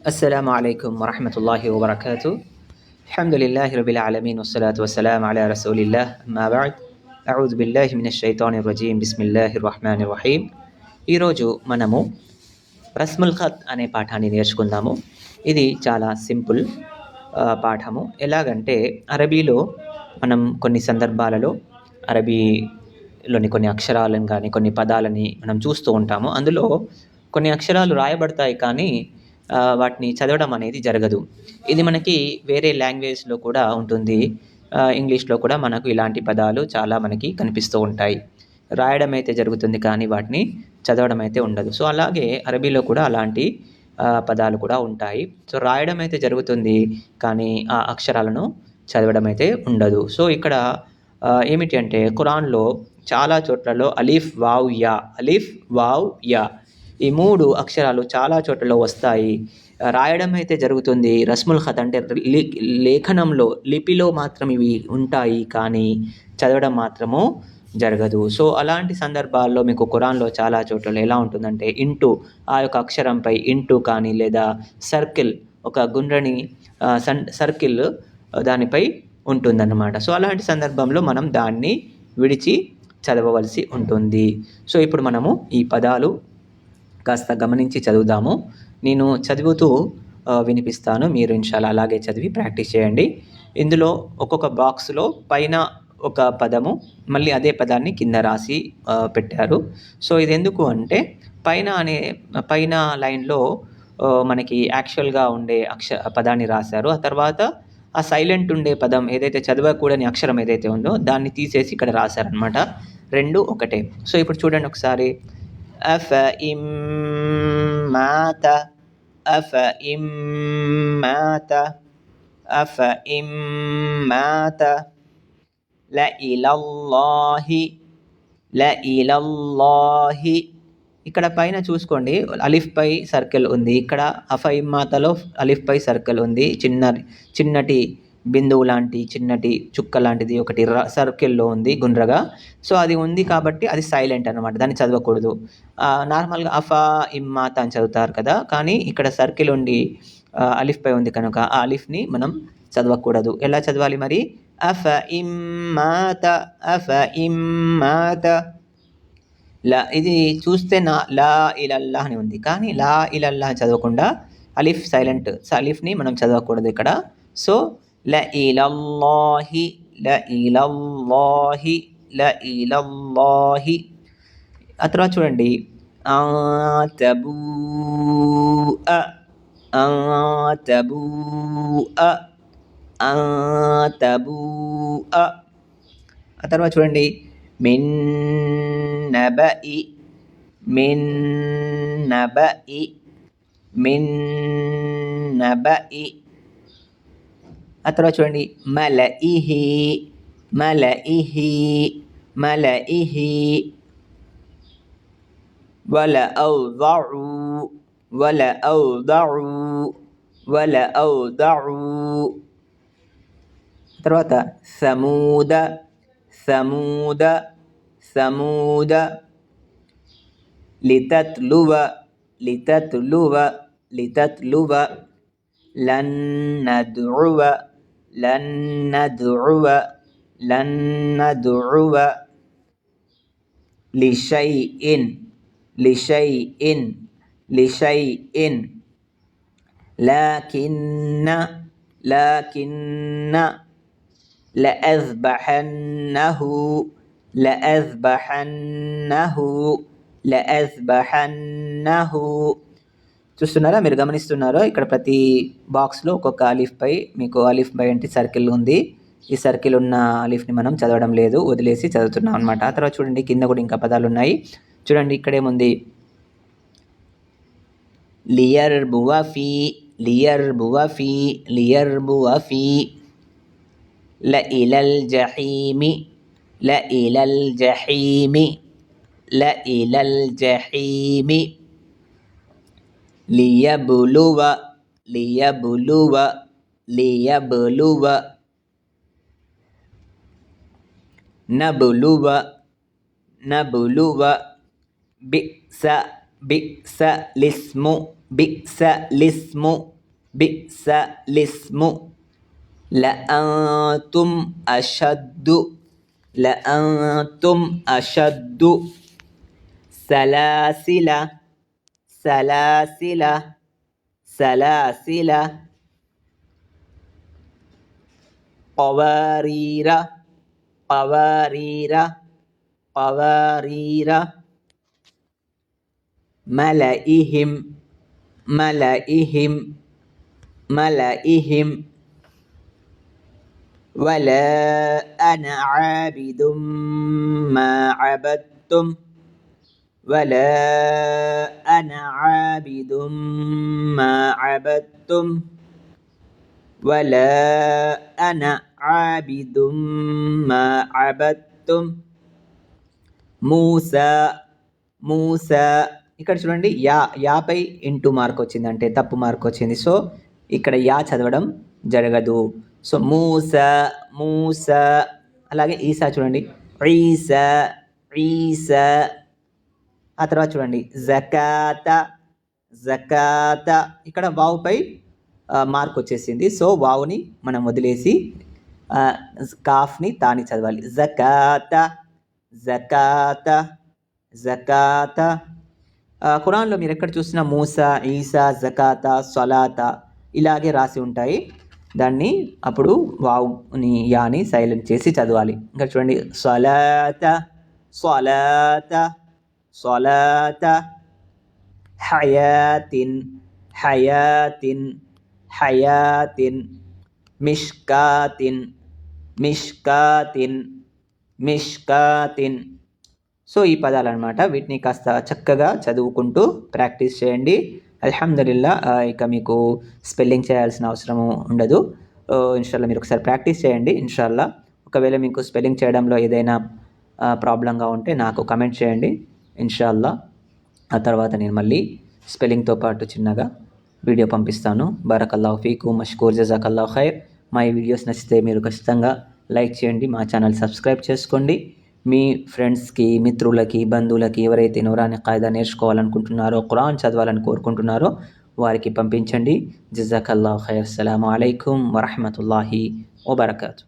السلام عليكم ورحمة الله وبركاته. الحمد لله رب العالمين والصلاة والسلام على رسول الله أما بعد أعوذ بالله من الشيطان الرجيم بسم الله الرحمن الرحيم. ఈరోజు మనము రస్ముల్ ఖత్ అనే పాఠాన్ని నేర్చుకుందాము. ఇది చాలా సింపుల్ పాఠము. ఎలాగంటే అరబీలో మనం కొన్ని సందర్భాలలో అరబీలోని కొన్ని అక్షరాలను కానీ కొన్ని పదాలని మనం చూస్తూ ఉంటాము. అందులో కొన్ని అక్షరాలు రాయబడతాయి కానీ వాటిని చదవడం అనేది జరగదు. ఇది మనకి వేరే లాంగ్వేజ్లో కూడా ఉంటుంది. ఇంగ్లీష్లో కూడా మనకు ఇలాంటి పదాలు చాలా మనకి కనిపిస్తూ ఉంటాయి. రాయడం అయితే జరుగుతుంది కానీ వాటిని చదవడం అయితే ఉండదు. సో అలాగే అరబీలో కూడా అలాంటి పదాలు కూడా ఉంటాయి. సో రాయడం అయితే జరుగుతుంది కానీ ఆ అక్షరాలను చదవడం అయితే ఉండదు. సో ఇక్కడ ఏమిటి అంటే ఖురాన్లో చాలా చోట్లలో అలీఫ్ వావ్ యా ఈ 3 అక్షరాలు చాలా చోట్లలో వస్తాయి. రాయడం అయితే జరుగుతుంది. రస్ముల్ ఖత్ అంటే లేఖనంలో లిపిలో మాత్రం ఇవి ఉంటాయి కానీ చదవడం మాత్రము జరగదు. సో అలాంటి సందర్భాల్లో మీకు ఖురాన్లో చాలా చోట్లలో ఎలా ఉంటుందంటే ఇంటూ ఆ యొక్క అక్షరంపై ఇంటూ కానీ లేదా సర్కిల్ ఒక గుండ్రని సర్కిల్ దానిపై ఉంటుందన్నమాట. సో అలాంటి సందర్భంలో మనం దాన్ని విడిచి చదవవలసి ఉంటుంది. సో ఇప్పుడు మనము ఈ పదాలు కాస్త గమనించి చదువుదాము. నేను చదువుతూ వినిపిస్తాను. మీరు ఇన్షాల్లా అలాగే చదివి ప్రాక్టీస్ చేయండి. ఇందులో ఒక్కొక్క బాక్స్లో పైన ఒక పదము మళ్ళీ అదే పదాన్ని కింద రాసి పెట్టారు. సో ఇది ఎందుకు అంటే పైన లైన్లో మనకి యాక్చువల్గా ఉండే పదాన్ని రాశారు. ఆ తర్వాత ఆ సైలెంట్ ఉండే పదం ఏదైతే చదవకూడని అక్షరం ఏదైతే ఉందో దాన్ని తీసేసి ఇక్కడ రాశారనమాట. 2 ఒకటే. సో ఇప్పుడు చూడండి ఒకసారి. أفإن مات لإلى الله. ఇక్కడ పైన చూసుకోండి అలిఫ్ పై సర్కిల్ ఉంది. ఇక్కడ అఫఇం మాతలో అలిఫ్ పై సర్కిల్ ఉంది. చిన్నటి బిందువు లాంటి చిన్నటి చుక్క లాంటిది ఒకటి సర్కిల్లో ఉంది గుండ్రగా. సో అది ఉంది కాబట్టి అది సైలెంట్ అనమాట. దాన్ని చదవకూడదు. నార్మల్గా అఫా ఇమ్మాత అని చదువుతారు కదా, కానీ ఇక్కడ సర్కిల్ ఉండి అలిఫ్ పై ఉంది కనుక ఆ అలిఫ్ని మనం చదవకూడదు. ఎలా చదవాలి మరి? అఫ ఇమ్మాత లా. ఇది చూస్తే లా ఇలల్లాహ్ అని ఉంది కానీ లా ఇలల్లాహ్ చదవకుండా అలిఫ్ సైలెంట్. అలిఫ్ని మనం చదవకూడదు ఇక్కడ. సో లఇలల్లాహి. ఆ తర్వాత చూడండి తబూఅ. ఆ తర్వాత చూడండి మిన్ నబఇ. ఆ తర్వాత చూడండి మలఇహి. వలఔదఉ. తర్వాత సమూద. లితత్లువ. లన్నదుఉవ. లిషైఇన్. లాకిన్న. లఅజ్బహన్నహు. చూస్తున్నారా? మీరు గమనిస్తున్నారా? ఇక్కడ ప్రతి బాక్స్లో ఒక్కొక్క అలిఫ్ పై మీకు అలిఫ్ పై అంటే సర్కిల్ ఉంది. ఈ సర్కిల్ ఉన్న అలిఫ్ని మనం చదవడం లేదు, వదిలేసి చదువుతున్నాం అనమాట. ఆ తర్వాత చూడండి కింద కూడా ఇంకా పదాలు ఉన్నాయి. చూడండి ఇక్కడేముంది లియర్బువ ఫీ. లఇలల్ జహీమి. లియబ్లువ. నబులువ. బిస. బిసలిస్ము బిసలిస్ము బిసలిస్ము లఅంతుం అషద్దు లఅంతుం అషద్దు సలాసిల సలాసిల సలాసిల قوارير قوارير قوارير ملئهم ملئهم ملئهم ولا أنا عابد ما عبدتم ولا أنا عابد ما عبدتم ولا أنا عابد ما عبدتم మూసా మూసా ఇక్కడ చూడండి యాపై ఇంటూ మార్క్ వచ్చింది, అంటే తప్పు మార్క్ వచ్చింది. సో ఇక్కడ యా చదవడం జరగదు. సో మూసా మూసా. అలాగే ఈసా చూడండి, ఈసా ఈసా. ఆ తర్వాత చూడండి జకాత జకాత. ఇక్కడ వావుపై మార్క్ వచ్చేసింది. సో వావుని మనం వదిలేసి కాఫ్ని తాని చదవాలి. జకాత జకాత జకాత. ఖురాన్లో మీరు ఎక్కడ చూసినా మూసా, ఈసా, జకాత, సలాత ఇలాగే రాసి ఉంటాయి. దాన్ని అప్పుడు వావుని యాని సైలెంట్ చేసి చదవాలి. ఇంకా చూడండి సలాత సలాత సలాత. హయాతిన్ హయాతిన్ హయాతిన్. మిష్కాతిన్ మిష్కాతిన్ మిష్కాతిన్. సో ఈ పదాలు అనమాట. వీటిని కాస్త చక్కగా చదువుకుంటూ ప్రాక్టీస్ చేయండి. అల్హమ్దులిల్లా. ఇక మీకు స్పెల్లింగ్ చేయాల్సిన అవసరం ఉండదు. ఇన్షాల్లా మీరు ఒకసారి ప్రాక్టీస్ చేయండి. ఇన్షాల్లా ఒకవేళ మీకు స్పెల్లింగ్ చేయడంలో ఏదైనా ప్రాబ్లంగా ఉంటే నాకు కమెంట్ చేయండి. ఇన్షాల్లా ఆ తర్వాత నేను మళ్ళీ స్పెల్లింగ్తో పాటు చిన్నగా వీడియో పంపిస్తాను. బారకల్లాహు ఫీకు, మష్కూర్, జజాకల్లాహు ఖైర్. మా ఈ వీడియోస్ నచ్చితే మీరు ఖచ్చితంగా లైక్ చేయండి, మా ఛానల్ సబ్స్క్రైబ్ చేసుకోండి. మీ ఫ్రెండ్స్కి, మిత్రులకి, బంధువులకి ఎవరైతే నూరాని ఖాయిదా నేర్చుకోవాలనుకుంటున్నారో, ఖురాన్ చదవాలని కోరుకుంటున్నారో వారికి పంపించండి. జజాకల్లాహు ఖైర్. అస్సలాము అలైకుం వరహ్మతుల్లాహి వబరకాతుహు.